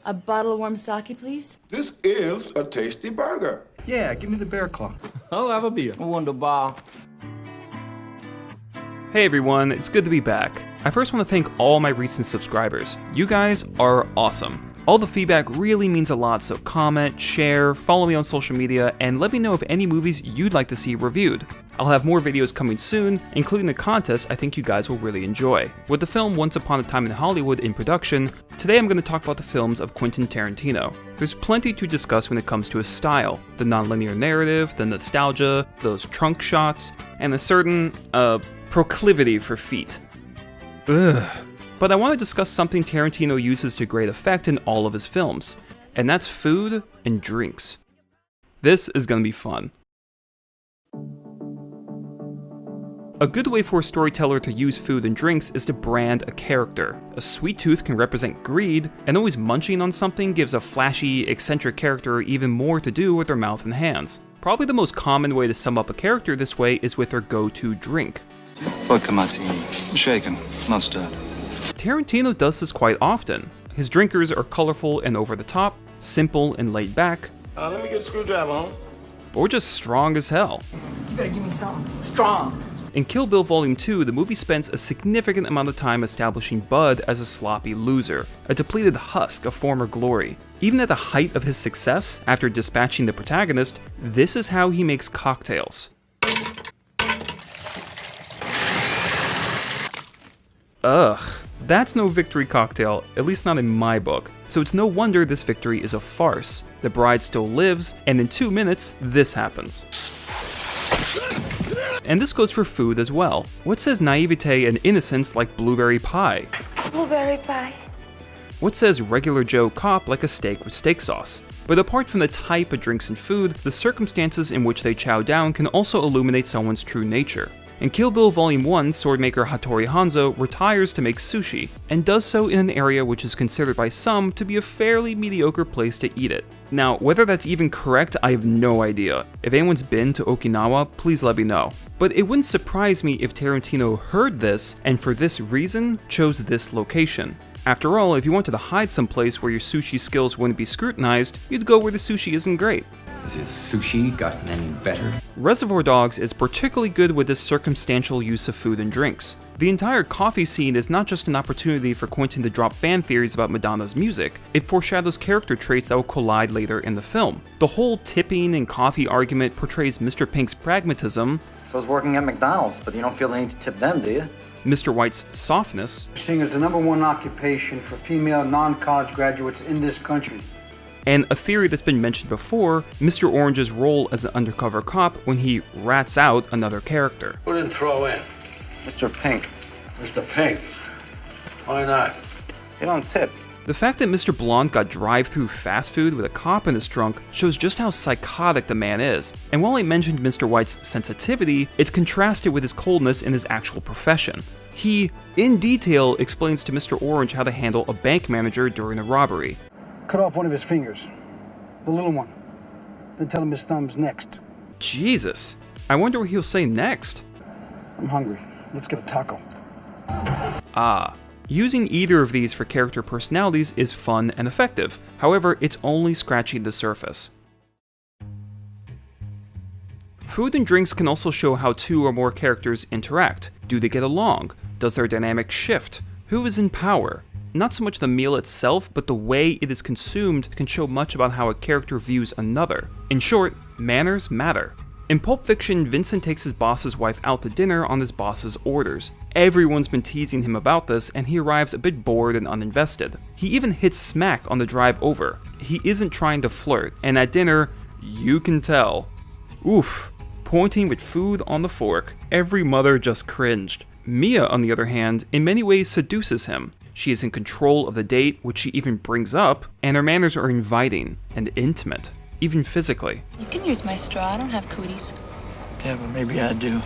A bottle of warm sake, please. This is a tasty burger. Yeah, give me the bear claw. I'll have a beer. Wunderbar. Hey everyone, it's good to be back. I first want to thank all my recent subscribers. You guys are awesome. All the feedback really means a lot, so comment, share, follow me on social media, and let me know of any movies you'd like to see reviewed. I'll have more videos coming soon, including a contest I think you guys will really enjoy. With the film Once Upon a Time in Hollywood in production, today I'm going to talk about the films of Quentin Tarantino. There's plenty to discuss when it comes to his style, the non-linear narrative, the nostalgia, those trunk shots, and a certain, proclivity for feet. Ugh. But I want to discuss something Tarantino uses to great effect in all of his films, and that's food and drinks. This is going to be fun. A good way for a storyteller to use food and drinks is to brand a character. A sweet tooth can represent greed, and always munching on something gives a flashy, eccentric character even more to do with their mouth and hands. Probably the most common way to sum up a character this way is with their go-to drink. Vodka martini, shaken, not stirred. Tarantino does this quite often. His drinkers are colorful and over the top, simple and laid back, Let me get a screwdriver, huh? or just strong as hell. You better give me something strong. In Kill Bill Volume 2, the movie spends a significant amount of time establishing Bud as a sloppy loser, a depleted husk of former glory. Even at the height of his success, after dispatching the protagonist, this is how he makes cocktails. Ugh. That's no victory cocktail, at least not in my book, so it's no wonder this victory is a farce. The bride still lives, and in 2 minutes, this happens. And this goes for food as well. What says naivete and innocence like blueberry pie? Blueberry pie. What says regular Joe cop like a steak with steak sauce? But apart from the type of drinks and food, the circumstances in which they chow down can also illuminate someone's true nature. In Kill Bill Volume 1, swordmaker Hattori Hanzo retires to make sushi, and does so in an area which is considered by some to be a fairly mediocre place to eat it. Now, whether that's even correct, I have no idea. If anyone's been to Okinawa, please let me know. But it wouldn't surprise me if Tarantino heard this, and for this reason, chose this location. After all, if you wanted to hide someplace where your sushi skills wouldn't be scrutinized, you'd go where the sushi isn't great. Has his sushi gotten any better? Reservoir Dogs is particularly good with this circumstantial use of food and drinks. The entire coffee scene is not just an opportunity for Quentin to drop fan theories about Madonna's music, it foreshadows character traits that will collide later in the film. The whole tipping and coffee argument portrays Mr. Pink's pragmatism, So it's working at McDonald's, but you don't feel the need to tip them, do you? Mr. White's softness, Seeing as the #1 occupation for female non-college graduates in this country. and a theory that's been mentioned before, Mr. Orange's role as an undercover cop when he rats out another character. Who didn't throw in? Mr. Pink. Mr. Pink. Why not? You don't tip. The fact that Mr. Blonde got drive-through fast food with a cop in his trunk shows just how psychotic the man is. And while I mentioned Mr. White's sensitivity, it's contrasted with his coldness in his actual profession. He, in detail, explains to Mr. Orange how to handle a bank manager during a robbery. Cut off one of his fingers. The little one. Then tell him his thumb's next. Jesus, I wonder what he'll say next. I'm hungry. Let's get a taco. Ah. Using either of these for character personalities is fun and effective, however, it's only scratching the surface. Food and drinks can also show how two or more characters interact. Do they get along? Does their dynamic shift? Who is in power? Not so much the meal itself, but the way it is consumed can show much about how a character views another. In short, manners matter. In Pulp Fiction, Vincent takes his boss's wife out to dinner on his boss's orders. Everyone's been teasing him about this, and he arrives a bit bored and uninvested. He even hits smack on the drive over. He isn't trying to flirt, and at dinner, you can tell. Oof. Pointing with food on the fork, every mother just cringed. Mia, on the other hand, in many ways seduces him. She is in control of the date, which she even brings up, and her manners are inviting and intimate, even physically. You can use my straw. I don't have cooties. Yeah, but maybe I do.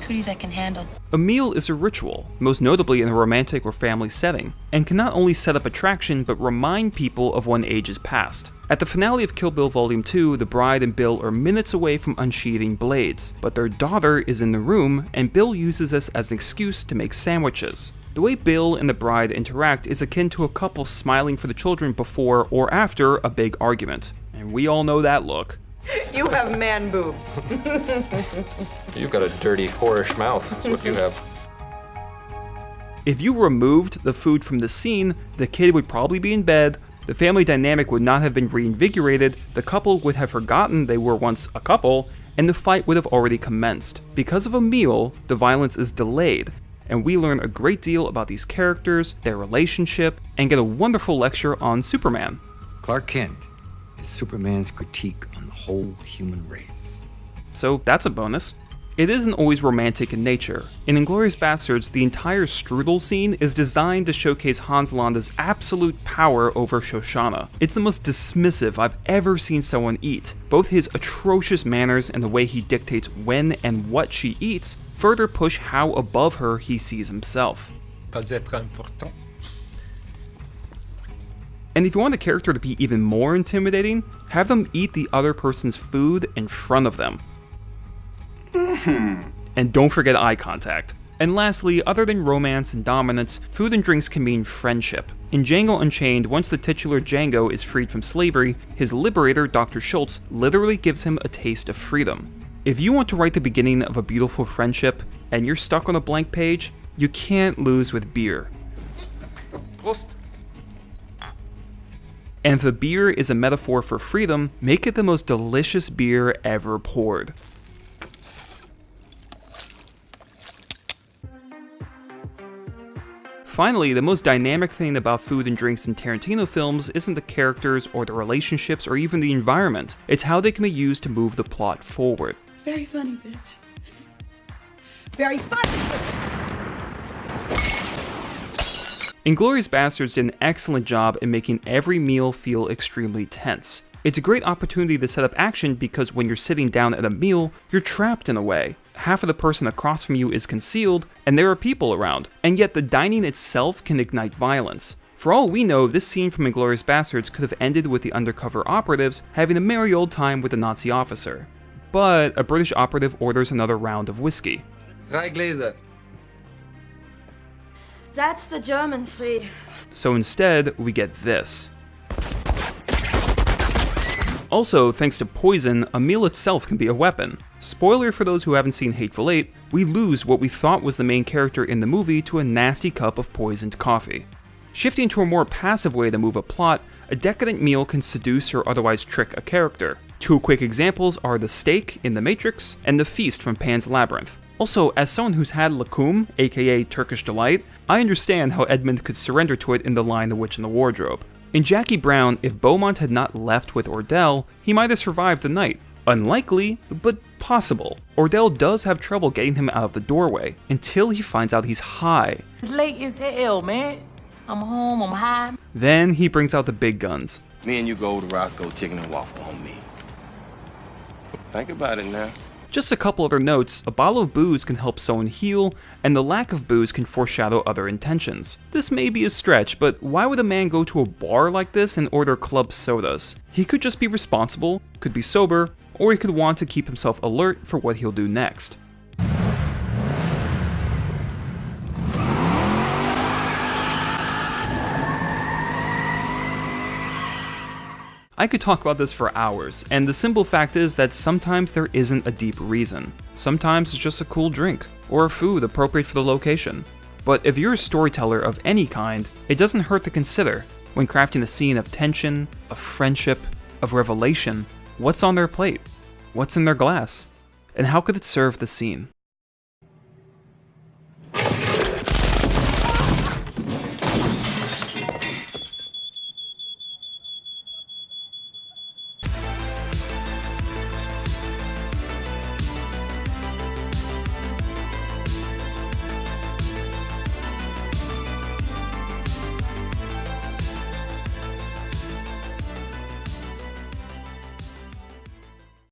Cooties I can handle. A meal is a ritual, most notably in a romantic or family setting, and can not only set up attraction but remind people of one age's past. At the finale of Kill Bill Volume 2, the bride and Bill are minutes away from unsheathing blades, but their daughter is in the room, and Bill uses this as an excuse to make sandwiches. The way Bill and the bride interact is akin to a couple smiling for the children before or after a big argument. And we all know that look. You have man boobs. You've got a dirty, whorish mouth, that's what you have. If you removed the food from the scene, the kid would probably be in bed, the family dynamic would not have been reinvigorated, the couple would have forgotten they were once a couple, and the fight would have already commenced. Because of a meal, the violence is delayed, and we learn a great deal about these characters, their relationship, and get a wonderful lecture on Superman. Clark Kent is Superman's critique on the whole human race. So that's a bonus. It isn't always romantic in nature. In Inglourious Basterds, the entire strudel scene is designed to showcase Hans Landa's absolute power over Shoshana. It's the most dismissive I've ever seen someone eat. Both his atrocious manners and the way he dictates when and what she eats further push how above her he sees himself. Pas être important. And if you want a character to be even more intimidating, have them eat the other person's food in front of them. And don't forget eye contact. And lastly, other than romance and dominance, food and drinks can mean friendship. In Django Unchained, once the titular Django is freed from slavery, his liberator, Dr. Schultz, literally gives him a taste of freedom. If you want to write the beginning of a beautiful friendship, and you're stuck on a blank page, you can't lose with beer. Prost. And if the beer is a metaphor for freedom, make it the most delicious beer ever poured. Finally, the most dynamic thing about food and drinks in Tarantino films isn't the characters or the relationships or even the environment, it's how they can be used to move the plot forward. Very funny, bitch. Very funny. Inglourious Basterds did an excellent job in making every meal feel extremely tense. It's a great opportunity to set up action because when you're sitting down at a meal, you're trapped in a way. Half of the person across from you is concealed, and there are people around, and yet the dining itself can ignite violence. For all we know, this scene from Inglourious Basterds could have ended with the undercover operatives having a merry old time with the Nazi officer. But a British operative orders another round of whiskey. Drei Gläser. That's the German sea. So instead, we get this. Also, thanks to poison, a meal itself can be a weapon. Spoiler for those who haven't seen Hateful Eight, we lose what we thought was the main character in the movie to a nasty cup of poisoned coffee. Shifting to a more passive way to move a plot, a decadent meal can seduce or otherwise trick a character. Two quick examples are the steak in The Matrix and the feast from Pan's Labyrinth. Also, as someone who's had lakum, aka Turkish delight, I understand how Edmund could surrender to it in The Lion, the Witch, and the Wardrobe. In Jackie Brown, if Beaumont had not left with Ordell, he might have survived the night. Unlikely, but possible. Ordell does have trouble getting him out of the doorway, until he finds out he's high. It's late as hell, man. I'm home, I'm high. Then he brings out the big guns. Me and you go to Roscoe Chicken and Waffle on me. Think about it now. Just a couple other notes, a bottle of booze can help someone heal, and the lack of booze can foreshadow other intentions. This may be a stretch, but why would a man go to a bar like this and order club sodas? He could just be responsible, could be sober, or he could want to keep himself alert for what he'll do next. I could talk about this for hours, and the simple fact is that sometimes there isn't a deep reason. Sometimes it's just a cool drink, or a food appropriate for the location. But if you're a storyteller of any kind, it doesn't hurt to consider, when crafting a scene of tension, of friendship, of revelation, what's on their plate? What's in their glass? And how could it serve the scene?